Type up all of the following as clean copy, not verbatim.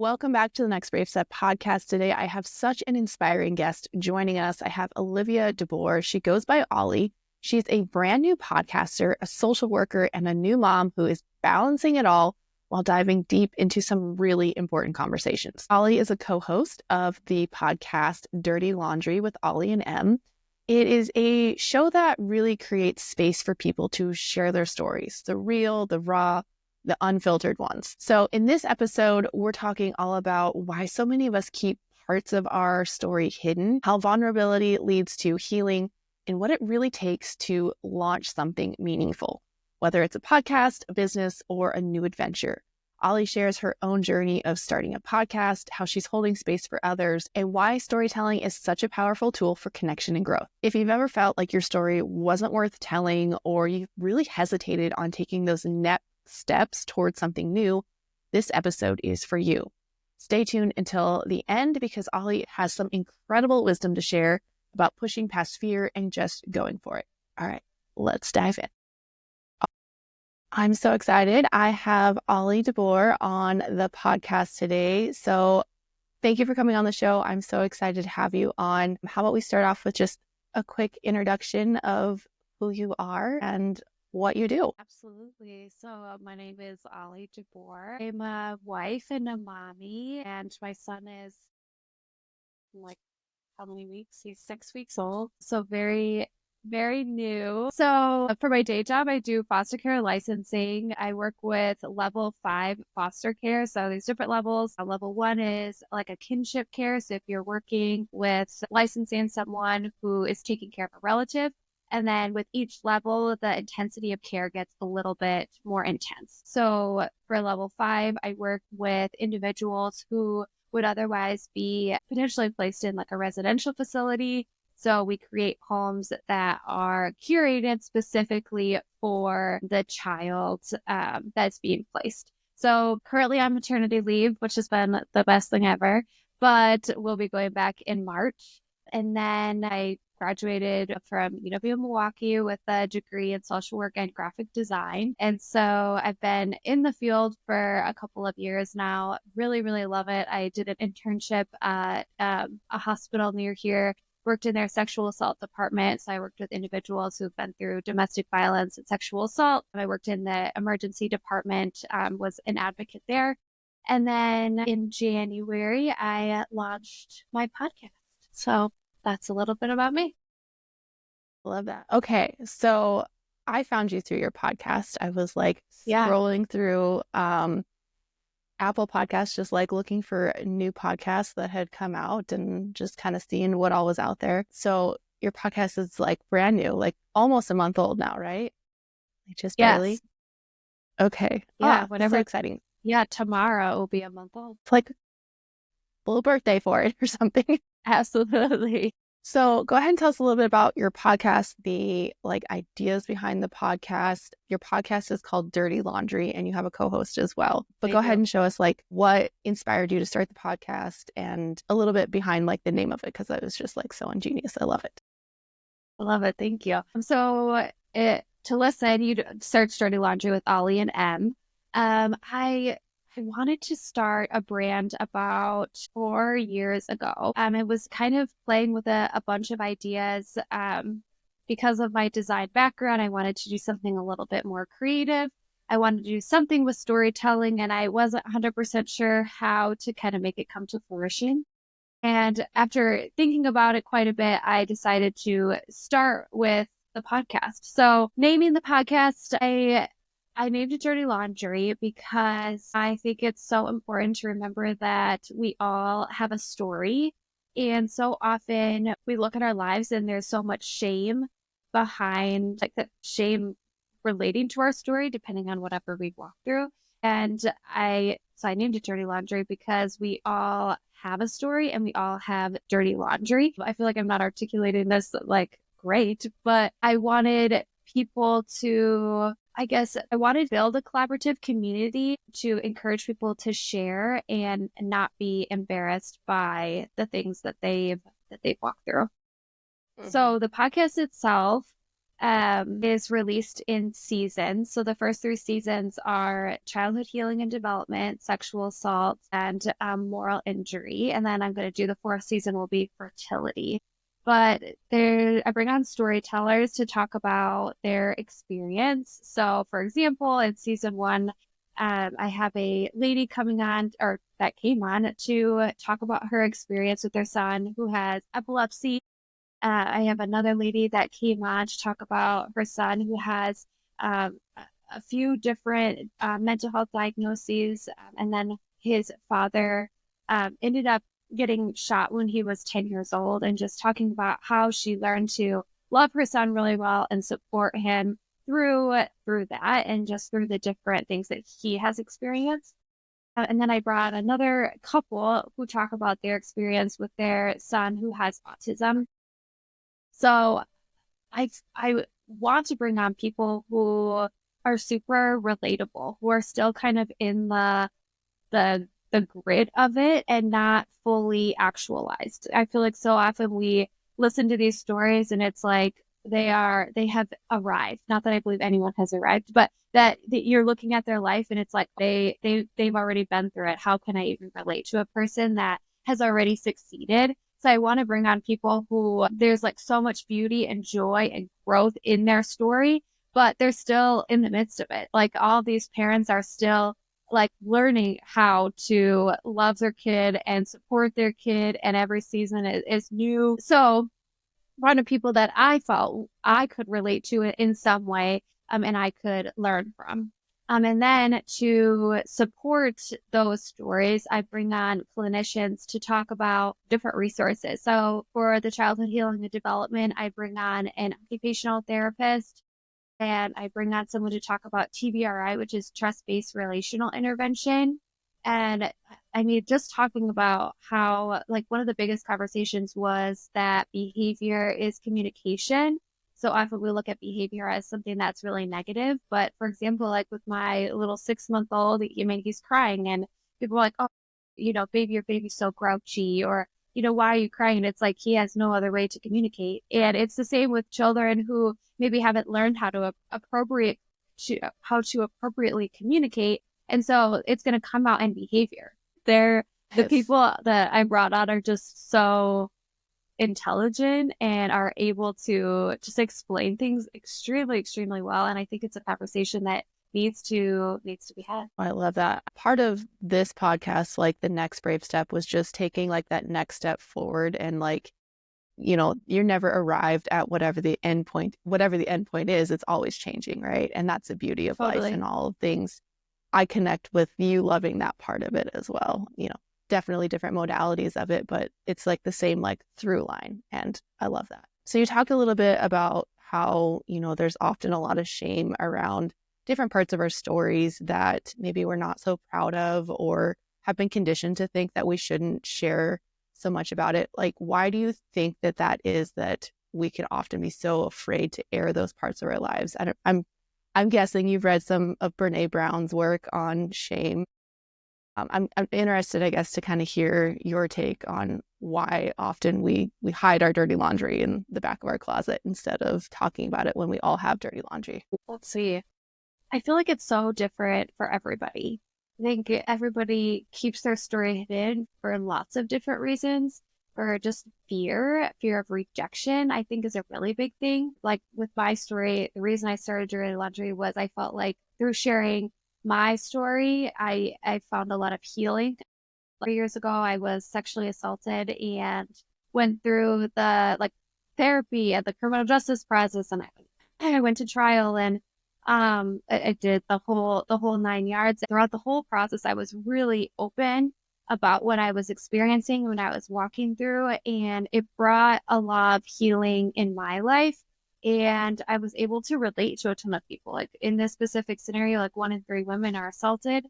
Welcome back to the Next Brave Step podcast. Today, I have such an inspiring guest joining us. I have Olli DeBoer. She goes by Olli. She's a brand new podcaster, a social worker, and a new mom who is balancing it all while diving deep into some really important conversations. Olli is a co-host of the podcast Dirty Laundry with Olli and Em. It is a show that really creates space for people to share their stories, the real, the raw, the unfiltered ones. So in this episode, we're talking all about why so many of us keep parts of our story hidden, how vulnerability leads to healing, and what it really takes to launch something meaningful, whether it's a podcast, a business, or a new adventure. Olli shares her own journey of starting a podcast, how she's holding space for others, and why storytelling is such a powerful tool for connection and growth. If you've ever felt like your story wasn't worth telling, or you really hesitated on taking those next steps towards something new, this episode is for you. Stay tuned until the end because Olli has some incredible wisdom to share about pushing past fear and just going for it. All right, let's dive in. I'm so excited. I have Olli DeBoer on the podcast today. So thank you for coming on the show. I'm so excited to have you on. How about we start off with just a quick introduction of who you are and what you do. Absolutely. So my name is Olli DeBoer. I'm a wife and a mommy, and my son is like how many weeks? He's 6 weeks old. So very, very new. So for my day job, I do foster care licensing. I work with level 5 foster care. So there's different levels. Level 1 is like a kinship care. So if you're working with licensing someone who is taking care of a relative, and then with each level, the intensity of care gets a little bit more intense. So for level 5, I work with individuals who would otherwise be potentially placed in like a residential facility. So we create homes that are curated specifically for the child that's being placed. So currently on maternity leave, which has been the best thing ever, but we'll be going back in March. And then I graduated from UW-Milwaukee with a degree in social work and graphic design. And so I've been in the field for a couple of years now. Really, really love it. I did an internship at a hospital near here, worked in their sexual assault department. So I worked with individuals who've been through domestic violence and sexual assault. I worked in the emergency department, was an advocate there. And then in January, I launched my podcast. So that's a little bit about me. Love that. Okay, so I found you through your podcast. I was like scrolling through Apple Podcasts, just like looking for new podcasts that had come out and just kind of seeing what all was out there. So your podcast is like brand new, like almost a month old now, right? Like just barely? Okay. Yeah, whatever. So exciting. Yeah, tomorrow will be a month old. It's like a little birthday for it or something. Absolutely. So go ahead and tell us a little bit about your podcast, the like ideas behind the podcast. Your podcast is called Dirty Laundry and you have a co-host as well. But go ahead and show us like what inspired you to start the podcast and a little bit behind like the name of it because that was just like so ingenious. I love it. I love it. Thank you. So to listen, you search Dirty Laundry with Olli and Em. I wanted to start a brand about 4 years ago. It was kind of playing with a bunch of ideas. Because of my design background, I wanted to do something a little bit more creative. I wanted to do something with storytelling, and I wasn't 100% sure how to kind of make it come to fruition. And after thinking about it quite a bit, I decided to start with the podcast. So naming the podcast, I named it Dirty Laundry because I think it's so important to remember that we all have a story. And so often we look at our lives and there's so much shame behind, like the shame relating to our story, depending on whatever we walk through. And so I named it Dirty Laundry because we all have a story and we all have dirty laundry. I feel like I'm not articulating this like great, but I wanted people to I wanted to build a collaborative community to encourage people to share and not be embarrassed by the things that they've walked through. Mm-hmm. So the podcast itself is released in seasons. So the first 3 seasons are childhood healing and development, sexual assault, and moral injury. And then I'm going to do the 4th season will be fertility. But I bring on storytellers to talk about their experience. So, for example, in season 1, I have a lady coming on, or that came on, to talk about her experience with their son who has epilepsy. I have another lady that came on to talk about her son who has a few different mental health diagnoses. And then his father ended up getting shot when he was 10 years old, and just talking about how she learned to love her son really well and support him through that, and just through the different things that he has experienced. And then I brought another couple who talk about their experience with their son who has autism. So I want to bring on people who are super relatable, who are still kind of in the grid of it and not fully actualized. I feel like so often we listen to these stories and it's like they have arrived. Not that I believe anyone has arrived, but that you're looking at their life and it's like they've already been through it. How can I even relate to a person that has already succeeded? So I want to bring on people who there's like so much beauty and joy and growth in their story, but they're still in the midst of it. Like all these parents are still like learning how to love their kid and support their kid, and every season is new. So one of people that I felt I could relate to it in some way, and I could learn from. And then to support those stories, I bring on clinicians to talk about different resources. So for the childhood healing and development, I bring on an occupational therapist, and I bring on someone to talk about TBRI, which is trust-based relational intervention. And I mean, just talking about how, like, one of the biggest conversations was that behavior is communication. So often we look at behavior as something that's really negative. But for example, like with my little 6-month-old, I mean, he's crying and people are like, oh, baby, your baby's so grouchy, or, why are you crying? And it's like he has no other way to communicate. And it's the same with children who maybe haven't learned how to appropriately communicate. And so it's going to come out in behavior. The people that I brought on are just so intelligent and are able to just explain things extremely, extremely well. And I think it's a conversation that needs to be had. I love that. Part of this podcast, like the next brave step, was just taking like that next step forward, and like, you're never arrived at whatever the end point is. It's always changing, right? And that's the beauty of Totally. life and all things. I connect with you loving that part of it as well. Definitely different modalities of it, but it's like the same like through line. And I love that. So you talked a little bit about how, there's often a lot of shame around different parts of our stories that maybe we're not so proud of, or have been conditioned to think that we shouldn't share so much about it. Like, why do you think that is that we can often be so afraid to air those parts of our lives? I'm guessing you've read some of Brene Brown's work on shame. I'm interested, I guess, to kind of hear your take on why often we hide our dirty laundry in the back of our closet instead of talking about it when we all have dirty laundry. Let's see. I feel like it's so different for everybody. I think everybody keeps their story hidden for lots of different reasons. For just fear of rejection, I think is a really big thing. Like with my story, the reason I started dirty laundry was I felt like through sharing my story, I found a lot of healing. 3 years ago, I was sexually assaulted and went through the like therapy and the criminal justice process, and I went to trial, and I did the whole 9 yards. Throughout the whole process, I was really open about what I was experiencing when I was walking through, and it brought a lot of healing in my life. And I was able to relate to a ton of people. Like in this specific scenario, like 1 in 3 women are assaulted.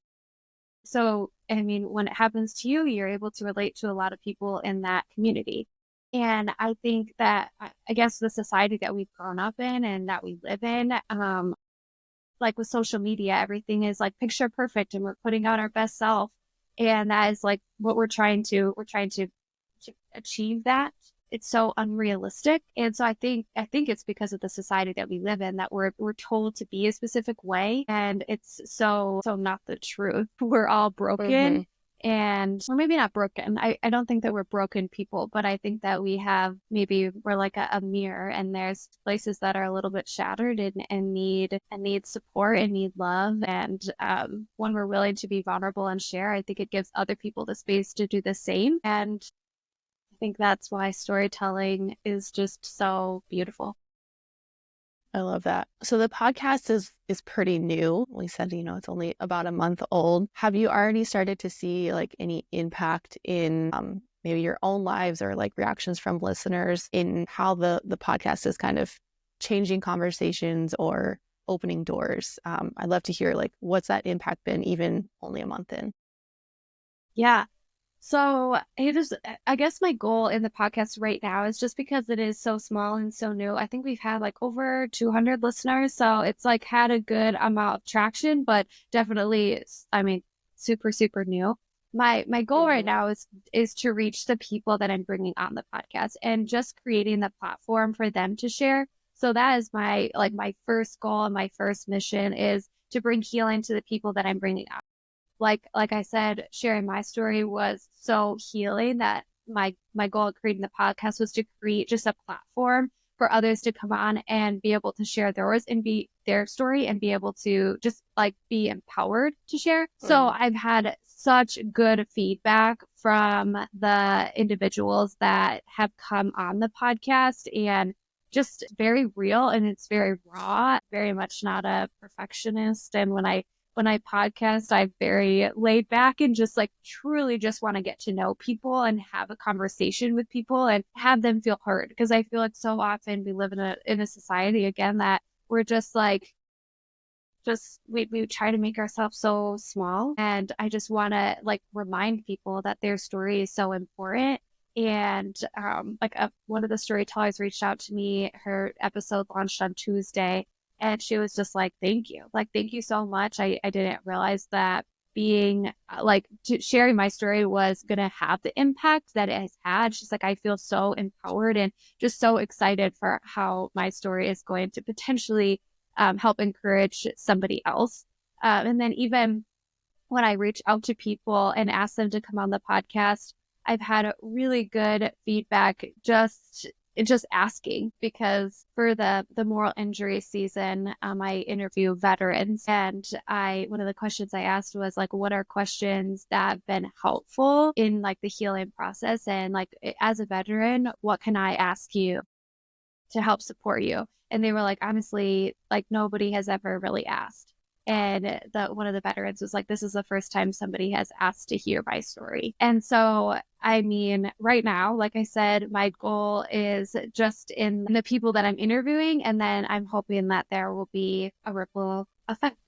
So, I mean, when it happens to you, you're able to relate to a lot of people in that community. And I think that, I guess, the society that we've grown up in and that we live in, like with social media, everything is like picture perfect and we're putting out our best self. And that is like what we're trying to achieve that. it's so unrealistic. And so I think it's because of the society that we live in that we're told to be a specific way, and it's so not the truth. We're all broken, and or maybe not broken. I don't think that we're broken people, but I think that we're like a mirror, and there's places that are a little bit shattered and need support and need love. And when we're willing to be vulnerable and share, I think it gives other people the space to do the same. And I think that's why storytelling is just so beautiful. I love that. So the podcast is pretty new. We said, it's only about a month old. Have you already started to see like any impact in maybe your own lives or like reactions from listeners in how the podcast is kind of changing conversations or opening doors? I'd love to hear like what's that impact been even only a month in? Yeah. So I guess my goal in the podcast right now is just because it is so small and so new. I think we've had like over 200 listeners. So it's like had a good amount of traction, but definitely, I mean, super, super new. My goal right now is to reach the people that I'm bringing on the podcast and just creating the platform for them to share. So that is my first goal and my first mission is to bring healing to the people that I'm bringing on. Like I said, sharing my story was so healing that my goal of creating the podcast was to create just a platform for others to come on and be able to share theirs and be their story and be able to just like be empowered to share. So I've had such good feedback from the individuals that have come on the podcast, and just very real, and it's very raw, very much not a perfectionist. And when I podcast, I'm very laid back and just like truly just want to get to know people and have a conversation with people and have them feel heard. Because I feel like so often we live in a society again that we're just like, we try to make ourselves so small. And I just want to like remind people that their story is so important. And one of the storytellers reached out to me. Her episode launched on Tuesday. And she was just like, thank you. Like, thank you so much. I didn't realize that being sharing my story was going to have the impact that it has had. She's like, I feel so empowered and just so excited for how my story is going to potentially help encourage somebody else. And then even when I reach out to people and ask them to come on the podcast, I've had really good feedback just asking, because for the moral injury season, I interview veterans, and one of the questions I asked was like, what are questions that have been helpful in like the healing process, and like as a veteran, what can I ask you to help support you? And they were like, honestly, like nobody has ever really asked. And one of the veterans was like, this is the first time somebody has asked to hear my story. And so, I mean, right now, like I said, my goal is just in the people that I'm interviewing. And then I'm hoping that there will be a ripple effect.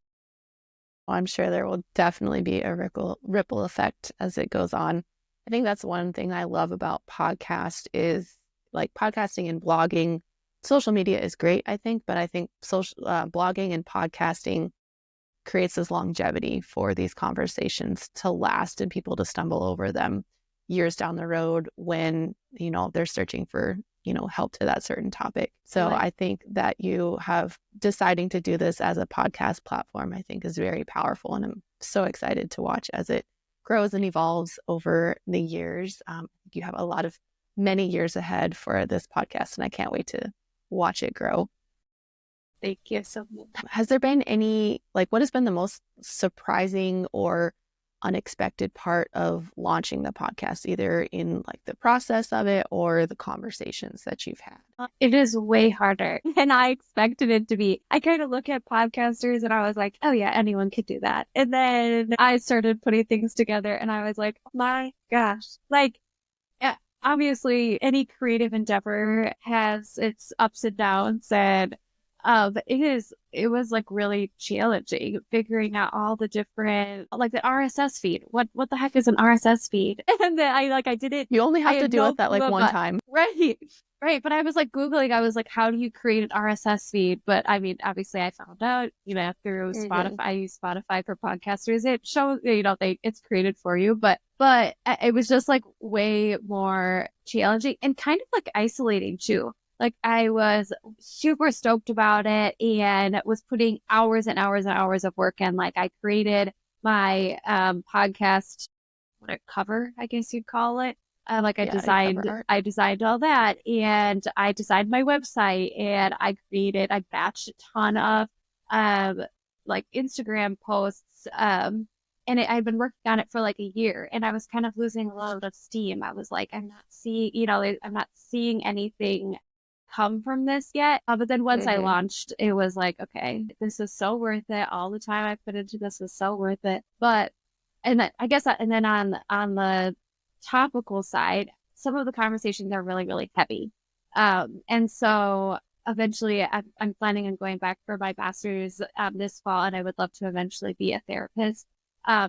Well, I'm sure there will definitely be a ripple effect as it goes on. I think that's one thing I love about podcast is like podcasting and blogging. Social media is great, I think, but I think blogging and podcasting creates this longevity for these conversations to last and people to stumble over them years down the road when, they're searching for, help to that certain topic. So Right. I think that you have deciding to do this as a podcast platform, I think is very powerful. And I'm so excited to watch as it grows and evolves over the years. You have many years ahead for this podcast, and I can't wait to watch it grow. Thank you so much. Has there been what has been the most surprising or unexpected part of launching the podcast, either in like the process of it or the conversations that you've had? It is way harder than I expected it to be. I kind of look at podcasters and I was like, oh yeah, anyone could do that. And then I started putting things together and I was like, oh my gosh, like, yeah, obviously any creative endeavor has its ups and downs, and it was like really challenging figuring out all the different, like the RSS feed. What the heck is an RSS feed? And then I did it. You only have to do it that like one time. Right. Right. But I was like Googling, I was like, how do you create an RSS feed? But I mean, obviously I found out, through Spotify. I use Spotify for podcasters. It shows, it's created for you. But but it was just like way more challenging and kind of like isolating too. Like I was super stoked about it and was putting hours and hours and hours of work in. Like I created my podcast, what a cover, I guess you'd call it. Like Yeah, your cover art. I designed all that, and I designed my website, and I batched a ton of um like Instagram posts, and I'd been working on it for like a year, and I was kind of losing a lot of steam. I was like, I'm not seeing, I'm not seeing anything come from this yet. But then once I Mm-hmm. launched, it was like, okay, this is so worth it. All the time I put into this was so worth it. But and then, I guess, and then on the topical side, some of the conversations are really, really heavy. And so eventually I'm planning on going back for my master's this fall, and I would love to eventually be a therapist.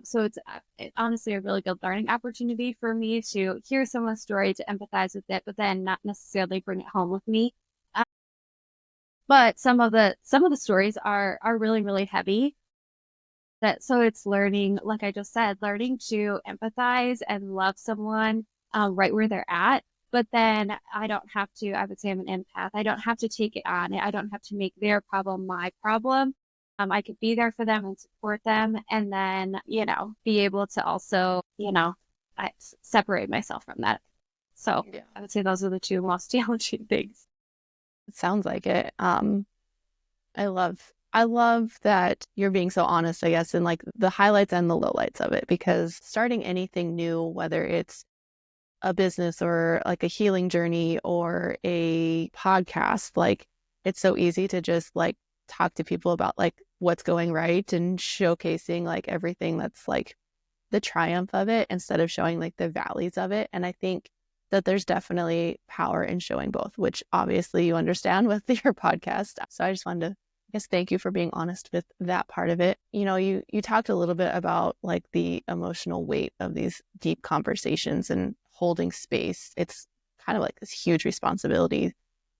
So it's honestly a really good learning opportunity for me to hear someone's story, to empathize with it, but then not necessarily bring it home with me. Uh, but some of the stories are really, really heavy. That so it's learning, like I just said, learning to empathize and love someone right where they're at. But then I don't have to, I would say I'm an empath. I don't have to take it on. I don't have to make their problem my problem. I could be there for them and support them, and then, be able to also, separate myself from that. So Yeah. I would say those are the two most challenging things. It sounds like it. I love that you're being so honest, I guess, in like the highlights and the lowlights of it, because starting anything new, whether it's a business or like a healing journey or a podcast, like it's so easy to just like talk to people about like what's going right and showcasing like everything that's like the triumph of it instead of showing like the valleys of it. And I think that there's definitely power in showing both, which obviously you understand with your podcast. So I just wanted to, I guess, thank you for being honest with that part of it. You talked a little bit about like the emotional weight of these deep conversations and holding space. It's kind of like this huge responsibility.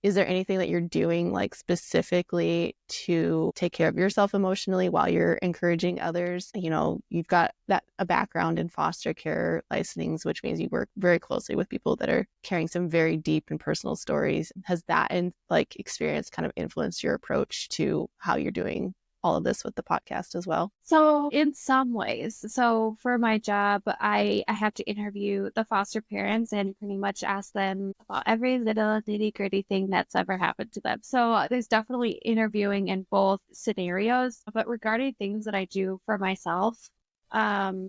Is there anything that you're doing like specifically to take care of yourself emotionally while you're encouraging others? You've got that a background in foster care licensings, which means you work very closely with people that are carrying some very deep and personal stories. Has that like experience kind of influenced your approach to how you're doing all of this with the podcast as well? So in some ways, so for my job, I have to interview the foster parents and pretty much ask them about every little nitty-gritty thing that's ever happened to them. So there's definitely interviewing in both scenarios. But regarding things that I do for myself, I'm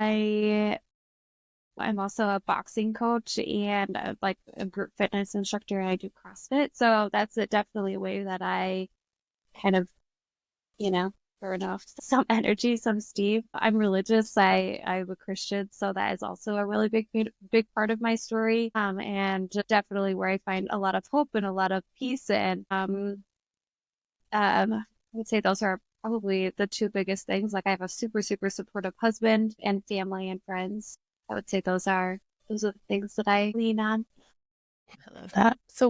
also a boxing coach and like a group fitness instructor, and I do CrossFit. So that's definitely a way that I kind of, you know, burn off some energy, some steam. I'm religious. I'm a Christian, so that is also a really big part of my story. And definitely where I find a lot of hope and a lot of peace. And I would say those are probably the two biggest things. Like I have a super, super supportive husband and family and friends. I would say those are the things that I lean on. I love that. So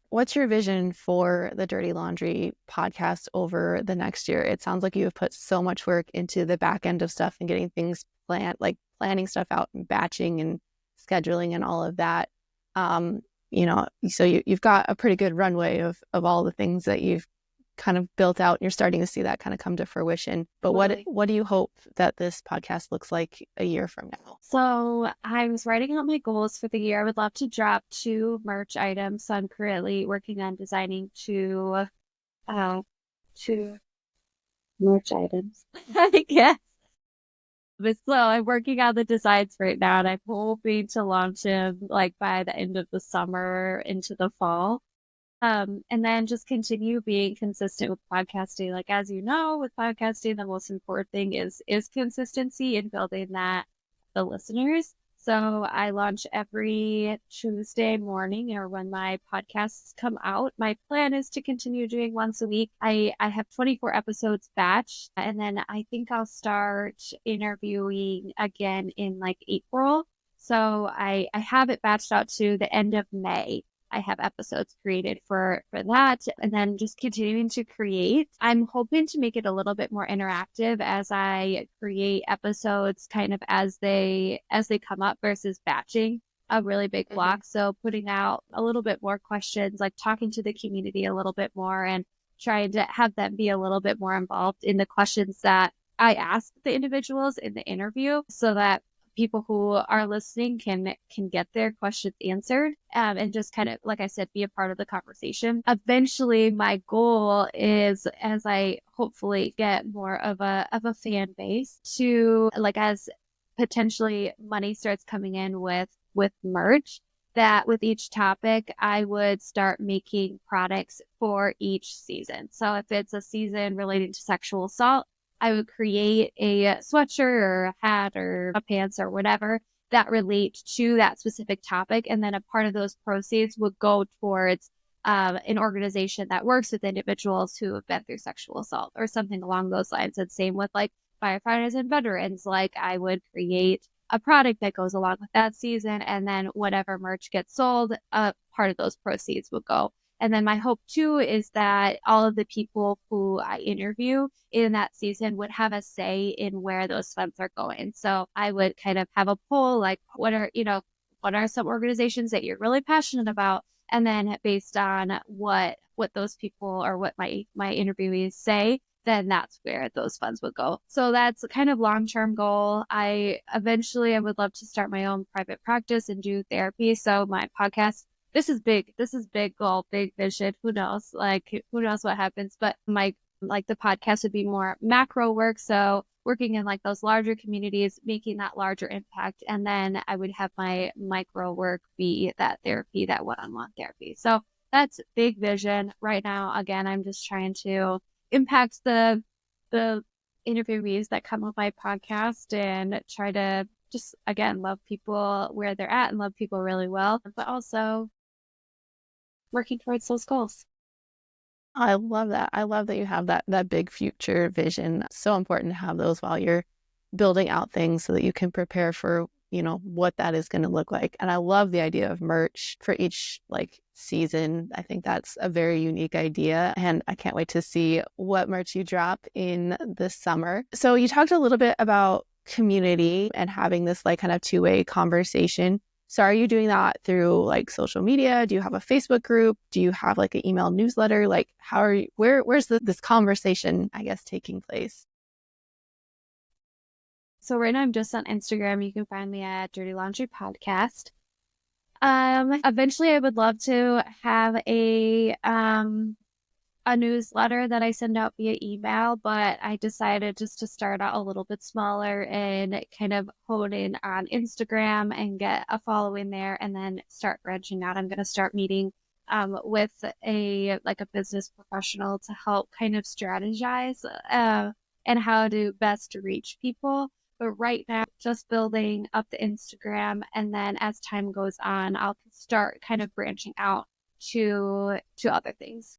what's your vision for the Dirty Laundry podcast over the next year? It sounds like you have put so much work into the back end of stuff and getting things planned, like planning stuff out and batching and scheduling and all of that. So you've got a pretty good runway of all the things that you've kind of built out. You're starting to see that kind of come to fruition. But Totally. what do you hope that this podcast looks like a year from now? So I was writing out my goals for the year. I would love to drop 2 merch items. So I'm currently working on designing uh, two merch items. Yeah. But so I'm working on the designs right now, and I'm hoping to launch them like by the end of the summer into the fall. And then just continue being consistent with podcasting. Like as you know, with podcasting, the most important thing is consistency and building that the listeners. So I launch every Tuesday morning or when my podcasts come out. My plan is to continue doing once a week. I have 24 episodes batched, and then I think I'll start interviewing again in like April. So I have it batched out to the end of May. I have episodes created for that, and then just continuing to create. I'm hoping to make it a little bit more interactive as I create episodes kind of as they come up versus batching a really big block. So putting out a little bit more questions, like talking to the community a little bit more and trying to have them be a little bit more involved in the questions that I ask the individuals in the interview so that people who are listening can get their questions answered, and just kind of, like I said, be a part of the conversation. Eventually, my goal is, as I hopefully get more of a fan base, to, like, as potentially money starts coming in with merch, that with each topic, I would start making products for each season. So if it's a season relating to sexual assault, I would create a sweatshirt or a hat or a pants or whatever that relate to that specific topic. And then a part of those proceeds would go towards an organization that works with individuals who have been through sexual assault or something along those lines. And same with like firefighters and veterans. Like I would create a product that goes along with that season, and then whatever merch gets sold, part of those proceeds will go. And then my hope too is that all of the people who I interview in that season would have a say in where those funds are going. So I would kind of have a poll, like what are some organizations that you're really passionate about? And then based on what those people or what my interviewees say, then that's where those funds would go. So that's kind of long-term goal. I would love to start my own private practice and do therapy. So my podcast, this is big goal, big vision. Who knows? Like, who knows what happens? But the podcast would be more macro work. So working in like those larger communities, making that larger impact. And then I would have my micro work be that therapy, that one-on-one therapy. So that's big vision right now. Again, I'm just trying to impact the interviewees that come with my podcast and try to just, again, love people where they're at and love people really well, but also working towards those goals. I love that. I love that you have that big future vision. So important to have those while you're building out things so that you can prepare for, what that is going to look like. And I love the idea of merch for each season. I think that's a very unique idea. And I can't wait to see what merch you drop in this summer. So you talked a little bit about community and having this kind of two-way conversation. So are you doing that through social media? Do you have a Facebook group? Do you have an email newsletter? How are you, where's this conversation, I guess, taking place? So right now I'm just on Instagram. You can find me at Dirty Laundry Podcast. Eventually I would love to have a newsletter that I send out via email, but I decided just to start out a little bit smaller and kind of hone in on Instagram and get a following there and then start branching out. I'm going to start meeting with a business professional to help kind of strategize and how to best reach people. But right now, just building up the Instagram, and then as time goes on, I'll start kind of branching out to other things.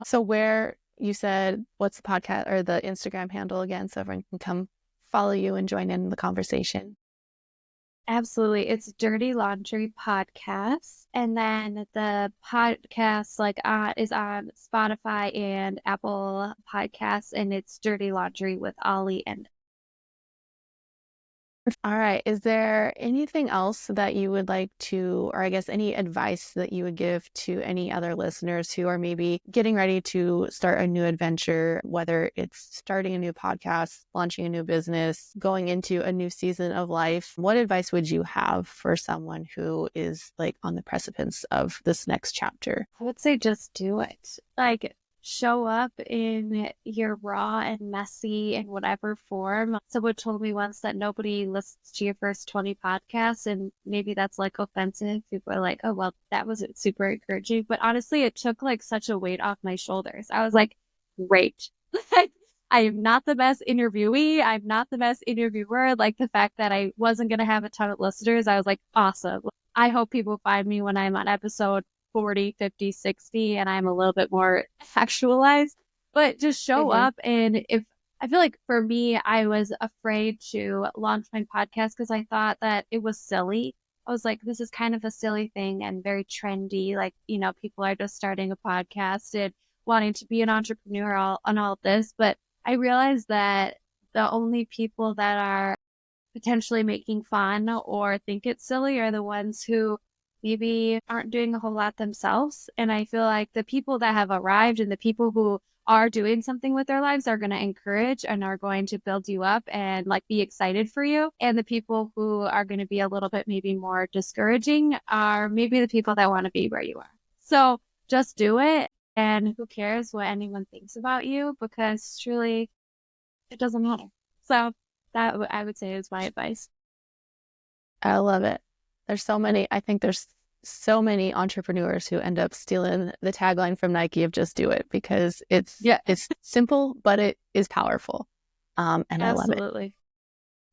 So where you said, what's the podcast or the Instagram handle again, so everyone can come follow you and join in the conversation? Absolutely. It's Dirty Laundry Podcast. And then the podcast is on Spotify and Apple Podcasts, and it's Dirty Laundry with Olli and All right. Is there anything else that you would like to, or I guess any advice that you would give to any other listeners who are maybe getting ready to start a new adventure, whether it's starting a new podcast, launching a new business, going into a new season of life? What advice would you have for someone who is on the precipice of this next chapter? I would say just do it. Show up in your raw and messy in whatever form. Someone told me once that nobody listens to your first 20 podcasts, and maybe that's offensive. People are like, oh, well, that wasn't super encouraging. But honestly, it took such a weight off my shoulders. I was like, great. I am not the best interviewee. I'm not the best interviewer. The fact that I wasn't going to have a ton of listeners, I was like, awesome. I hope people find me when I'm on episode 40, 50, 60, and I'm a little bit more actualized, but just show up. And if I feel like for me, I was afraid to launch my podcast because I thought that it was silly I was like, this is kind of a silly thing and very trendy. Like, people are just starting a podcast and wanting to be an entrepreneur on all of this. But I realized that the only people that are potentially making fun or think it's silly are the ones who maybe aren't doing a whole lot themselves. And I feel like the people that have arrived and the people who are doing something with their lives are going to encourage and are going to build you up and like be excited for you. And the people who are going to be a little bit maybe more discouraging are maybe the people that want to be where you are. So just do it. And who cares what anyone thinks about you, because truly it doesn't matter. So that I would say is my advice. I love it. I think there's so many entrepreneurs who end up stealing the tagline from Nike of just do it, because it's simple, but it is powerful. And Absolutely. I love it.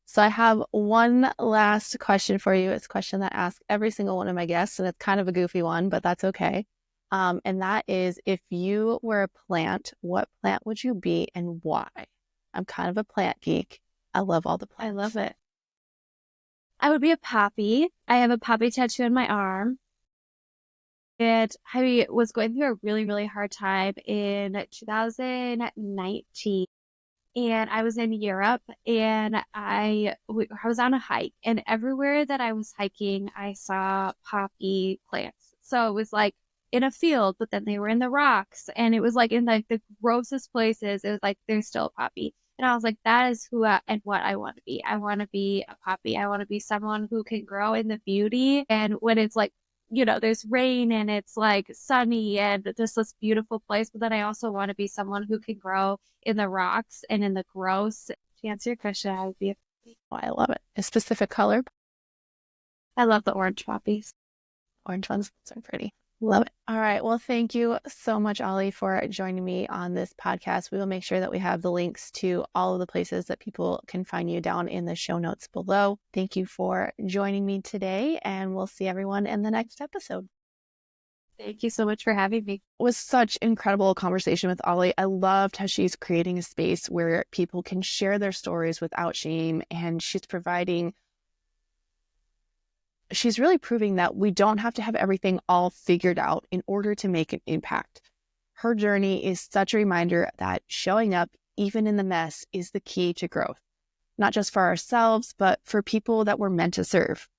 So I have one last question for you. It's a question that I ask every single one of my guests, and it's kind of a goofy one, but that's okay. And that is, if you were a plant, what plant would you be and why? I'm kind of a plant geek. I love all the plants. I love it. I would be a poppy. I have a poppy tattoo on my arm. And I was going through a really, really hard time in 2019. And I was in Europe, and I was on a hike, and everywhere that I was hiking, I saw poppy plants. So it was like in a field, but then they were in the rocks, and it was like in like the grossest places. It was like there's still a poppy. And I was like, that is who and what I want to be. I want to be a poppy. I want to be someone who can grow in the beauty. And when it's like, there's rain and it's like sunny and just this beautiful place. But then I also want to be someone who can grow in the rocks and in the gross. To answer your question, I would be a poppy. Oh, I love it. A specific color? I love the orange poppies. Orange ones are pretty. Love it. All right. Well, thank you so much, Olli, for joining me on this podcast. We will make sure that we have the links to all of the places that people can find you down in the show notes below. Thank you for joining me today, and we'll see everyone in the next episode. Thank you so much for having me. It was such incredible conversation with Olli. I loved how she's creating a space where people can share their stories without shame, and she's really proving that we don't have to have everything all figured out in order to make an impact. Her journey is such a reminder that showing up, even in the mess, is the key to growth, not just for ourselves, but for people that we're meant to serve.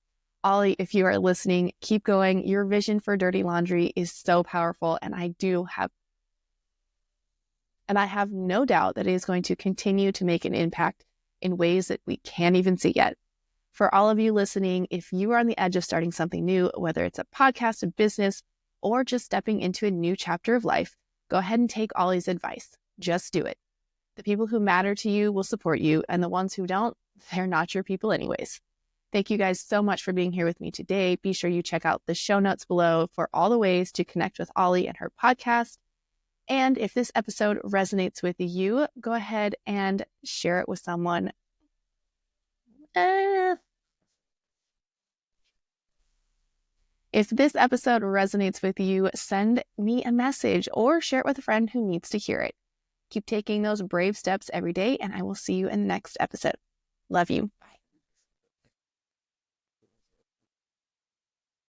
Olli, if you are listening, keep going. Your vision for Dirty Laundry is so powerful, and I have no doubt that it is going to continue to make an impact in ways that we can't even see yet. For all of you listening, if you are on the edge of starting something new, whether it's a podcast, a business, or just stepping into a new chapter of life, go ahead and take Olli's advice. Just do it. The people who matter to you will support you, and the ones who don't, they're not your people anyways. Thank you guys so much for being here with me today. Be sure you check out the show notes below for all the ways to connect with Olli and her podcast. And if this episode resonates with you, go ahead and share it with someone. If this episode resonates with you, send me a message or share it with a friend who needs to hear it. Keep taking those brave steps every day, and I will see you in the next episode. Love you. Bye.